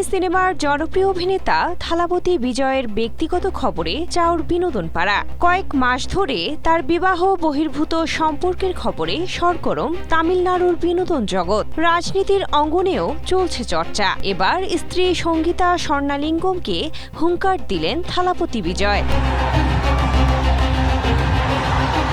সিনেমার জনপ্রিয় অভিনেতা থালাপতি বিজয়ের ব্যক্তিগত খবরে চাউর বিনোদন পাড়া। কয়েক মাস ধরে তার বিবাহ বহির্ভূত সম্পর্কের খবরে সরগরম তামিলনাড়ুর বিনোদন জগৎ। রাজনীতির অঙ্গনেও চলছে চর্চা। এবার স্ত্রী সঙ্গীতা স্বর্ণালিঙ্গমকে হুঙ্কার দিলেন থালাপতি বিজয়।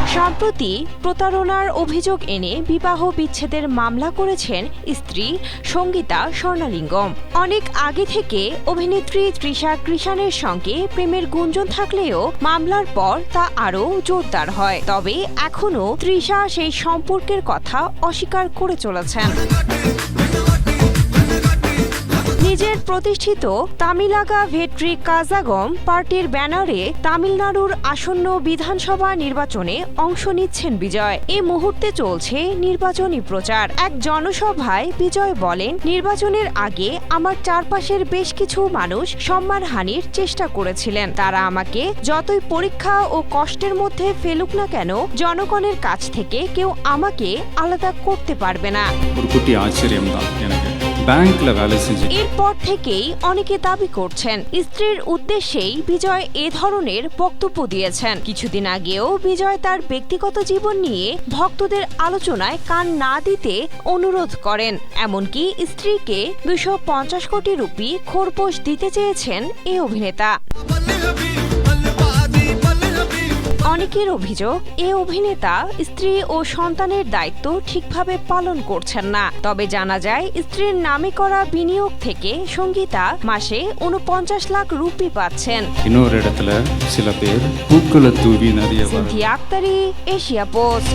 সম্প্রতি প্রতারণার অভিযোগ এনে বিবাহ বিচ্ছেদের মামলা করেছেন স্ত্রী সঙ্গীতা স্বর্ণালিঙ্গম। অনেক আগে থেকে অভিনেত্রী তৃষা কৃষাণের সঙ্গে প্রেমের গুঞ্জন থাকলেও মামলার পর তা আরও জোরদার হয়। তবে এখনও তৃষা সেই সম্পর্কের কথা অস্বীকার করে চলেছেন। নিজের প্রতিষ্ঠিত তামিলাগা ভেট্রি কাজাগম পার্টির ব্যানারে তামিলনাড়ুর আসন্ন বিধানসভা নির্বাচনে অংশ নিচ্ছেন বিজয়। এই মুহূর্তে চলছে নির্বাচনী প্রচার। এক জনসভায় বিজয় বলেন, নির্বাচনের আগে আমার চারপাশের বেশ কিছু মানুষ সম্মানহানির চেষ্টা করেছিলেন। তারা আমাকে যতই পরীক্ষা ও কষ্টের মধ্যে ফেলুক না কেন, জনগণের কাছ থেকে কেউ আমাকে আলাদা করতে পারবে না। এরপর থেকেই অনেকে দাবি করছেন স্ত্রীর উদ্দেশ্যেই বিজয় এ ধরনের বক্তব্য দিয়েছেন। কিছুদিন আগেও বিজয় তার ব্যক্তিগত জীবন নিয়ে ভক্তদের আলোচনায় কান না দিতে অনুরোধ করেন। এমনকি স্ত্রীকে 250 কোটি রুপি খোরপোশ দিতে চেয়েছেন এই অভিনেতা। অনেকের অভিযোগ, এই অভিনেতা স্ত্রী ও সন্তানের দায়িত্ব ঠিকভাবে পালন করছেন না। তবে জানা যায়, স্ত্রীর নামে করা বিনিয়োগ থেকে সঙ্গীতা মাসে 49 লাখ রুপি পাচ্ছেন। Cynthia Aktari, Asia post.